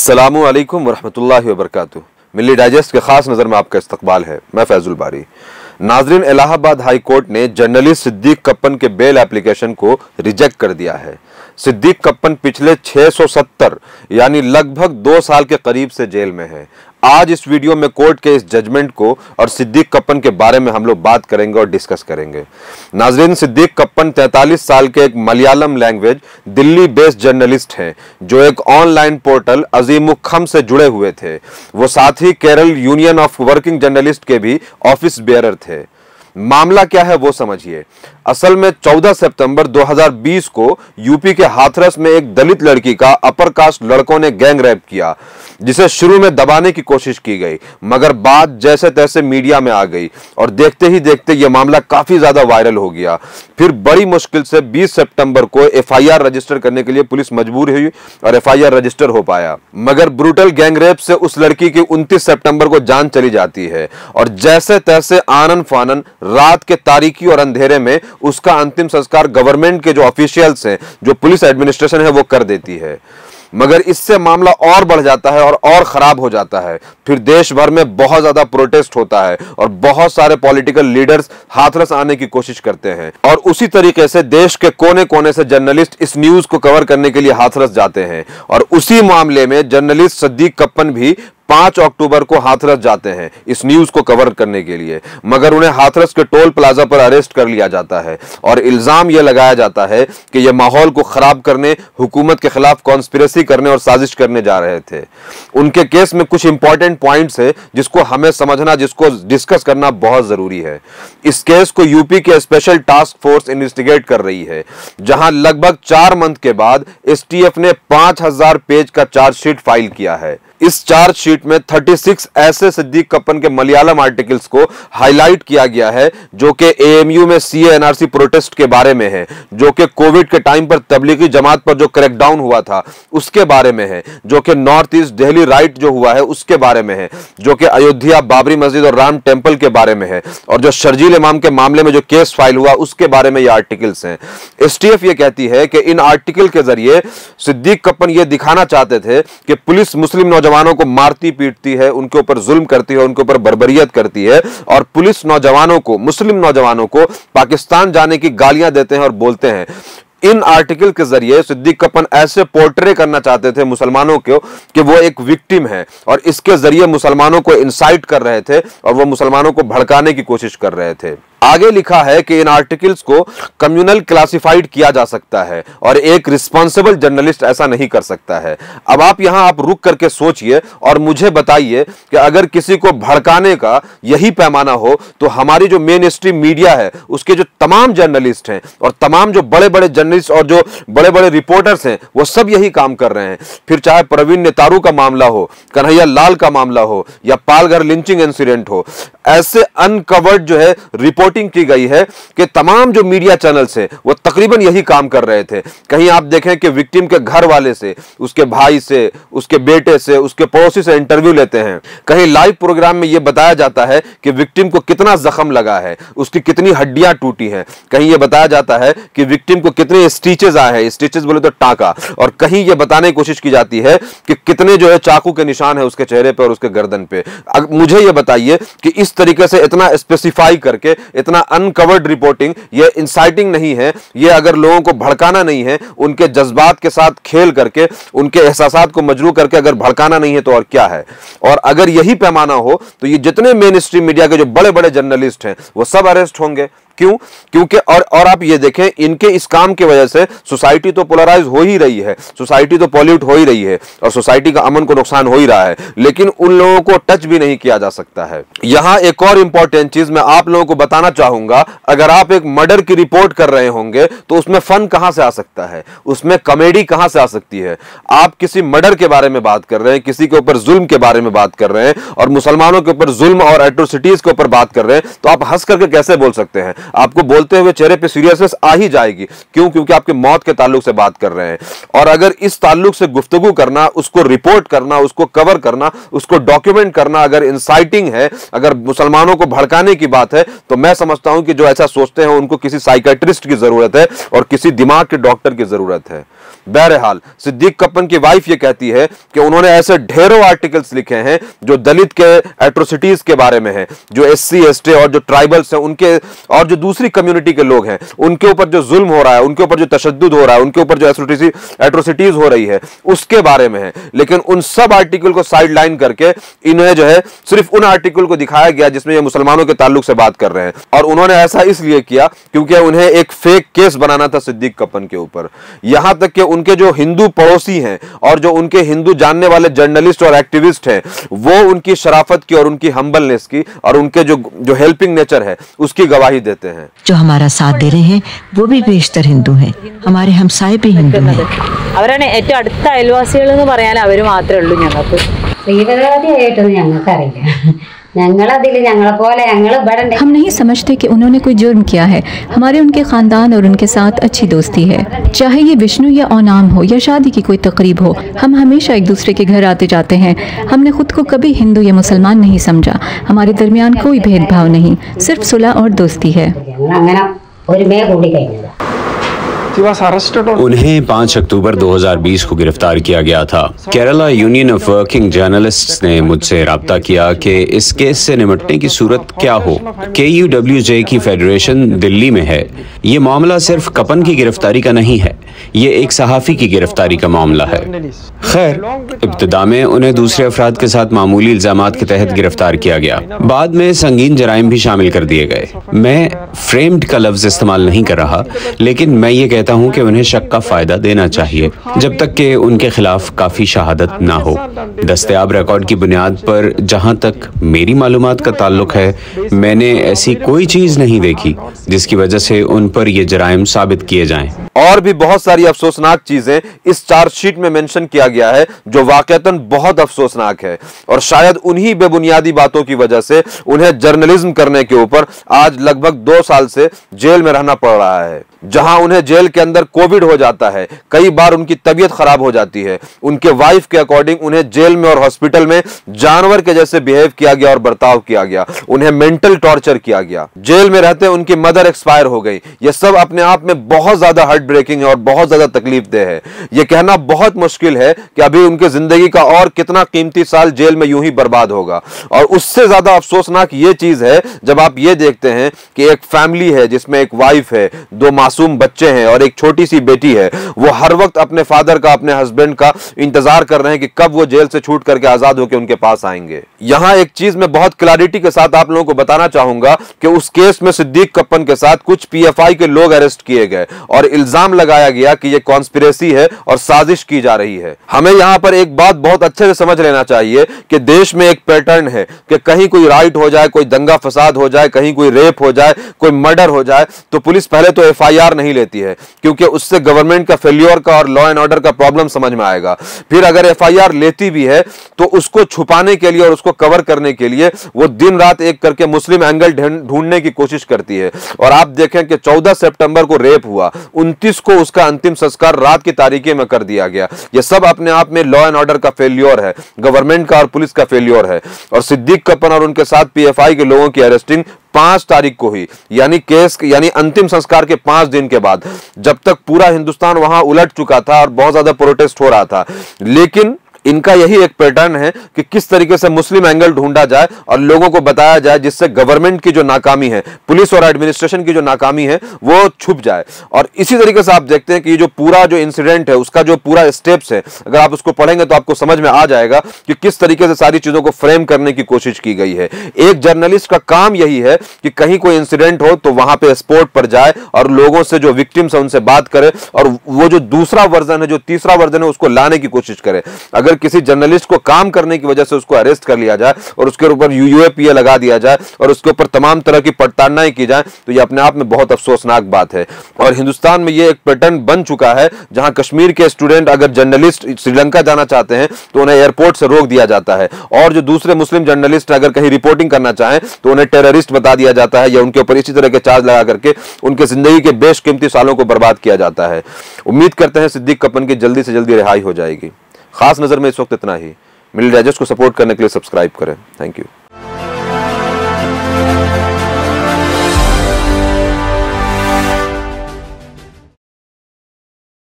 अस्सलामु अलैकुम वरहमतुल्लाहि वबरकातुहू। मिल्ली डाइजेस्ट के खास नज़र में आपका इस्तकबाल है। मैं फैजुल बारी। नाजरीन, इलाहाबाद हाई कोर्ट ने जर्नलिस्ट सिद्दीक कप्पन के बेल एप्लीकेशन को रिजेक्ट कर दिया है। सिद्दीक कप्पन पिछले 670 यानी लगभग 2 साल के करीब से जेल में है। आज इस वीडियो में कोर्ट के इस जजमेंट को और सिद्दीक कप्पन के बारे में हम लोग बात करेंगे और डिस्कस करेंगे। नाजरीन, सिद्दीक कप्पन 43 साल के एक Malayalam language Delhi based journalist हैं जो एक ऑनलाइन पोर्टल अजीमुखम से जुड़े हुए थे। वो साथ ही Kerala Union of Working Journalist के भी ऑफिस बेयरर थे। मामला क्या है वो समझिए। असल में 14 सितंबर 2020 को यूपी के हाथरस में एक दलित लड़की का अपर कास्ट लड़कों ने गैंग रेप किया, जिसे शुरू में दबाने की कोशिश की गई, मगर बात जैसे तैसे मीडिया में आ गई और देखते ही देखते यह मामला काफी ज्यादा वायरल हो गया। फिर बड़ी मुश्किल से 20 सितंबर को एफआईआर रजिस्टर करने के लिए पुलिस मजबूर हुई और एफआईआर रजिस्टर हो पाया, मगर ब्रूटल गैंग रेप से उस लड़की की 29 सितंबर को जान चली जाती है और जैसे तैसे आनन फानन रात के तारीकी और अंधेरे में उसका अंतिम संस्कार गवर्नमेंट के जो ऑफिशियल्स हैं, जो पुलिस एडमिनिस्ट्रेशन है, वो कर देती है। मगर इससे मामला और बढ़ जाता है और खराब हो जाता है। फिर देश भर में बहुत ज्यादा प्रोटेस्ट होता है और बहुत सारे पॉलिटिकल लीडर्स हाथरस आने की कोशिश करते हैं और उसी तरीके से देश के कोने कोने से जर्नलिस्ट इस न्यूज को कवर करने के लिए हाथरस जाते हैं। और उसी मामले में जर्नलिस्ट सिद्दीक कप्पन भी 5 अक्टूबर को हाथरस जाते हैं इस न्यूज को कवर करने के लिए, मगर उन्हें हाथरस के टोल प्लाजा पर अरेस्ट कर लिया जाता है और इल्जाम यह लगाया जाता है कि यह माहौल को खराब करने, हुकूमत के खिलाफ कॉन्स्पिरेसी करने और साजिश करने जा रहे थे। उनके केस में कुछ इंपॉर्टेंट पॉइंट्स है जिसको हमें समझना, जिसको डिस्कस करना बहुत जरूरी है। इस केस को यूपी के स्पेशल टास्क फोर्स इन्वेस्टिगेट कर रही है, जहां लगभग 4 मंथ के बाद एसटीएफ ने 5000 पेज का चार्जशीट फाइल किया है। इस चार्जशीट में 36 ऐसे सिद्दीक कप्पन के मलयालम आर्टिकल्स को हाईलाइट किया गया है जो कि एएमयू में सीए एनआरसी प्रोटेस्ट के बारे में है, जो कि कोविड के टाइम पर तबलीगी जमात पर जो क्रैकडाउन हुआ था उसके बारे में है, जो कि नॉर्थ ईस्ट दिल्ली राइट जो हुआ है उसके बारे में है, जो कि अयोध्या बाबरी मस्जिद और राम टेम्पल के बारे में है, और जो शर्जील इमाम के मामले में जो केस फाइल हुआ उसके बारे में ये आर्टिकल्स हैं। एसटीएफ ये कहती है कि इन आर्टिकल के जरिए सिद्दीक कप्पन ये दिखाना चाहते थे कि पुलिस मुस्लिम नौजवानों को मारती पीटती है, उनके ऊपर जुल्म करती है, उनके ऊपर बर्बरियत करती है और पुलिस नौजवानों को, मुस्लिम नौजवानों को पाकिस्तान जाने की गालियां देते हैं और बोलते हैं। इन आर्टिकल के जरिए सिद्दीक कप्पन ऐसे पोर्ट्रे करना चाहते थे मुसलमानों को कि वो एक विक्टिम है और इसके जरिए मुसलमानों को इंसाइट कर रहे थे और वो मुसलमानों को भड़काने की कोशिश कर रहे थे। आगे लिखा है कि इन आर्टिकल्स को कम्युनल क्लासिफाइड किया जा सकता है और एक रिस्पॉन्सिबल जर्नलिस्ट ऐसा नहीं कर सकता है। अब आप रुक करके सोचिए और मुझे बताइए कि अगर किसी को भड़काने का यही पैमाना हो तो हमारी जो मेन स्ट्रीम मीडिया है उसके जो तमाम जर्नलिस्ट हैं और तमाम जो बड़े बड़े जर्नलिस्ट और जो बड़े बड़े रिपोर्टर्स हैं वो सब यही काम कर रहे हैं। फिर चाहे प्रवीण नेतारू का मामला हो, कन्हैया लाल का मामला हो या पालघर लिंचिंग इंसिडेंट हो, ऐसे अनकवर्ड जो है रिपोर्टिंग की गई है कि तमाम जो मीडिया चैनल्स हैं वो तकरीबन यही काम कर रहे थे। कहीं आप देखें कि विक्टिम के घर वाले से, उसके भाई से, उसके बेटे से, उसके पड़ोसी से इंटरव्यू लेते हैं। कहीं लाइव प्रोग्राम में यह बताया जाता है कि विक्टिम को कितना जख्म लगा है, उसकी कितनी हड्डियां टूटी हैं। कहीं यह बताया जाता है कि विक्टिम को कितने स्टिचेस आए हैं, स्टिचेस बोले तो टाका, और कहीं यह बताने की कोशिश की जाती है कि कितने जो है चाकू के निशान है उसके चेहरे पर और उसके गर्दन पे। मुझे यह बताइए कि इस तरीके से इतना स्पेसिफाई करके, इतना अनकवर्ड रिपोर्टिंग, ये इंसाइटिंग नहीं है, ये अगर लोगों को भड़काना नहीं है, उनके जज्बात के साथ खेल करके, उनके एहसासात को मजरू करके अगर भड़काना नहीं है तो और क्या है। और अगर यही पैमाना हो तो ये जितने मेन स्ट्रीम मीडिया के जो बड़े बड़े जर्नलिस्ट हैं वो सब अरेस्ट होंगे। क्यों? क्योंकि और आप ये देखें, इनके इस काम की वजह से सोसाइटी तो पोलराइज हो ही रही है, सोसाइटी तो पॉल्यूट हो ही रही है और सोसाइटी का अमन को नुकसान हो ही रहा है, लेकिन उन लोगों को टच भी नहीं किया जा सकता है। यहां एक और इंपॉर्टेंट चीज मैं आप लोगों को बताना चाहूंगा। अगर आप एक मर्डर की रिपोर्ट कर रहे होंगे तो उसमें फन कहां से आ सकता है, उसमें कॉमेडी कहां से आ सकती है। आप किसी मर्डर के बारे में बात कर रहे हैं, किसी के ऊपर जुल्म के बारे में बात कर रहे हैं और मुसलमानों के ऊपर जुल्म और एट्रोसिटीज के ऊपर बात कर रहे हैं, तो आप हंस करके कैसे बोल सकते हैं? आपको बोलते हुए चेहरे पे सीरियसनेस आ ही जाएगी। क्यों? क्योंकि आपके मौत के ताल्लुक से बात कर रहे हैं। और अगर इस ताल्लुक से गुफ्तगू करना, उसको रिपोर्ट करना, उसको कवर करना, उसको डॉक्यूमेंट करना अगर इंसाइटिंग है, अगर मुसलमानों को भड़काने की बात है, तो मैं समझता हूं कि जो ऐसा सोचते हैं उनको किसी साइकियाट्रिस्ट की जरूरत है और किसी दिमाग के डॉक्टर की जरूरत है। बहरहाल सिद्दीक कप्पन की वाइफ ये कहती है कि उन्होंने ऐसे ढेरों आर्टिकल्स लिखे हैं जो दलित के एट्रोसिटीज के बारे में है, जो एससी एसटी और जो ट्राइबल्स हैं उनके और जो दूसरी कम्युनिटी के लोग हैं उनके ऊपर जो जुल्म हो रहा है, उनके ऊपर जो तशद्दुद हो रहा है, उनके ऊपर जो एट्रोसिटीज हो रही है उसके बारे में है। लेकिन उन सब आर्टिकल को साइडलाइन करके इन्हें जो है सिर्फ उन आर्टिकल को दिखाया गया जिसमें ये मुसलमानों के ताल्लुक से बात कर रहे हैं। और उन्होंने ऐसा इसलिए किया क्योंकि उन्हें एक फेक केस बनाना था सिद्दीक कप्पन के ऊपर। यहां तक कि उनके जो हिंदू पड़ोसी हैं और जो उनके हिंदू जानने वाले जर्नलिस्ट और एक्टिविस्ट हैं वो उनकी शराफत की और उनकी हम्बलनेस की और उनके जो हेल्पिंग नेचर है उसकी गवाही देते हैं। जो हमारा साथ दे रहे हैं वो भी बेशतर हिंदू हैं, हमारे हमसाए भी हिंदू हैं। അവരാണ് ഏറ്റവും അടുത്ത അയൽവാസികൾ എന്ന് പറയാൻ അവർ മാത്രമേ ഉള്ളൂ ഞങ്ങൾക്ക്। തീവ്രവാദിയായിട്ടൊന്നും ഞങ്ങൾക്കറിയില്ല, हम नहीं समझते कि उन्होंने कोई जुर्म किया है। हमारे उनके ख़ानदान और उनके साथ अच्छी दोस्ती है, चाहे ये विष्णु या ओनाम हो या शादी की कोई तकरीब हो। हम हमेशा एक दूसरे के घर आते जाते हैं। हमने खुद को कभी हिंदू या मुसलमान नहीं समझा। हमारे दरमियान कोई भेदभाव नहीं, सिर्फ सुलह और दोस्ती है। उन्हें 5 अक्टूबर 2020 को गिरफ्तार किया गया था। Kerala union of working journalists ने मुझसे राब्ता किया कि इस केस से निपटने की सूरत क्या हो। KUWJ की फेडरेशन दिल्ली में है। ये मामला सिर्फ कप्पन की गिरफ्तारी का नहीं है, ये एक सहाफ़ी की गिरफ्तारी का मामला है। खैर, इब्तिदा में उन्हें दूसरे अफराद के साथ मामूली इल्जामात के तहत गिरफ्तार किया गया, बाद में संगीन जराइम भी शामिल कर दिए गए। मैं फ्रेम्ड का लफ्ज इस्तेमाल नहीं कर रहा, लेकिन मैं ये कहता हूँ कि उन्हें शक का फायदा देना चाहिए जब तक कि उनके खिलाफ काफी शहादत ना हो। दस्तयाब रिकॉर्ड की बुनियाद पर जहाँ तक मेरी मालूमात का ताल्लुक है, मैंने ऐसी कोई चीज नहीं देखी जिसकी वजह से उन पर ये जराइम साबित किए जाएं। और भी बहुत सारी अफसोसनाक चीजें इस चार्जशीट में मेंशन किया गया है जो वाकईतन बहुत अफसोसनाक है और शायद उन्हीं बेबुनियादी बातों की वजह से उन्हें जर्नलिज्म करने के ऊपर आज लगभग 2 साल से जेल में रहना पड़ रहा है। जहां उन्हें जेल के अंदर कोविड हो जाता है, कई बार उनकी तबीयत खराब हो जाती है। उनके वाइफ के अकॉर्डिंग उन्हें जेल में और हॉस्पिटल में जानवर के जैसे बिहेव किया गया और बर्ताव किया गया, उन्हें मेंटल टॉर्चर किया गया। जेल में रहते उनकी मदर एक्सपायर हो गई। यह सब अपने आप में बहुत ज्यादा हार्ट ब्रेकिंग है और बहुत ज्यादा तकलीफ देह है। यह कहना बहुत मुश्किल है कि अभी उनके जिंदगी का और कितना कीमती साल जेल में यूं ही बर्बाद होगा। और उससे ज्यादा अफसोसनाक यह चीज है जब आप ये देखते हैं कि एक फैमिली है जिसमें एक वाइफ है, 2 मासूम बच्चे हैं और एक छोटी सी बेटी है। वो हर वक्त अपने फादर का, अपने हस्बैंड का इंतजार कर रहे हैं कि कब वो जेल से छूट करके आजाद होकर उनके पास आएंगे। यहां एक चीज मैं बहुत क्लैरिटी के साथ आप लोगों को बताना चाहूंगा कि उस केस में सिद्दीक कप्पन के साथ कुछ PFI के लोग अरेस्ट किए गए और इल्जाम लगाया गया कि यह कॉन्स्पिरेसी है और साजिश की जा रही है। हमें यहां पर एक बात बहुत अच्छे से समझ लेना चाहिए कि देश में एक पैटर्न है कि कहीं कोई राइट हो जाए, कोई दंगा फसाद हो जाए, कहीं कोई रेप हो जाए, कोई मर्डर हो जाए, तो पुलिस पहले तो FIR नहीं लेती है क्योंकि उससे गवर्नमेंट का फेल्योर का और लॉ एंड ऑर्डर का प्रॉब्लम समझ में आएगा। फिर अगर FIR लेती भी है तो उसको छुपाने के लिए और उसको कवर करने के लिए वो दिन रात एक करके मुस्लिम एंगल ढूंढने की कोशिश करती है। और आप देखें कि 14 सितंबर को रेप हुआ, 29 को उसका अंतिम संस्कार रात की तारीकी में कर दिया गया। यह सब अपने आप में लॉ एंड ऑर्डर का फेल्योर है, गवर्नमेंट का और पुलिस का फेल्योर है। और सिद्दीक कप्पन और उनके साथ PFI के लोगों की अरेस्टिंग 5 तारीख को हुई, यानी अंतिम संस्कार के 5 दिन के बाद, जब तक पूरा हिंदुस्तान वहां उलट चुका था और बहुत ज्यादा प्रोटेस्ट हो रहा था। लेकिन इनका यही एक पैटर्न है कि किस तरीके से मुस्लिम एंगल ढूंढा जाए और लोगों को बताया जाए जिससे गवर्नमेंट की जो नाकामी है, पुलिस और एडमिनिस्ट्रेशन की जो नाकामी है, वो छुप जाए। और इसी तरीके से आप देखते हैं कि ये जो पूरा जो इंसिडेंट है उसका जो पूरा स्टेप्स है, अगर आप उसको पढ़ेंगे तो आपको समझ में आ जाएगा कि किस तरीके से सारी चीजों को फ्रेम करने की कोशिश की गई है। एक जर्नलिस्ट का काम यही है कि कहीं कोई इंसिडेंट हो तो वहां पे स्पॉट पर जाए और लोगों से, जो विक्टिम्स है, उनसे बात करे और वो जो दूसरा वर्जन है, जो तीसरा वर्जन है, उसको लाने की कोशिश करे। अगर किसी जर्नलिस्ट को काम करने की वजह से उसको अरेस्ट कर लिया जाए और उसके ऊपर यूएपीए लगा दिया जाए और उसके ऊपर तमाम तरह की पड़ताड़नाएं की जाए, तो ये अपने आप में बहुत अफसोसनाक बात है। और हिंदुस्तान में ये एक पैटर्न बन चुका है, जहां कश्मीर के स्टूडेंट अगर जर्नलिस्ट श्रीलंका जाना चाहते हैं तो उन्हें एयरपोर्ट से रोक दिया जाता है, और जो दूसरे मुस्लिम जर्नलिस्ट अगर कहीं रिपोर्टिंग करना चाहें तो उन्हें टेररिस्ट बता दिया जाता है, या उनके ऊपर इसी तरह के चार्ज लगा करके उनके जिंदगी के बेशकीमती सालों को बर्बाद किया जाता है। उम्मीद करते हैं सिद्दीक कप्पन की जल्दी से जल्दी रिहाई हो जाएगी। खास नजर में इस वक्त इतना ही। मिली डाइजेस्ट को सपोर्ट करने के लिए सब्सक्राइब करें। Thank you.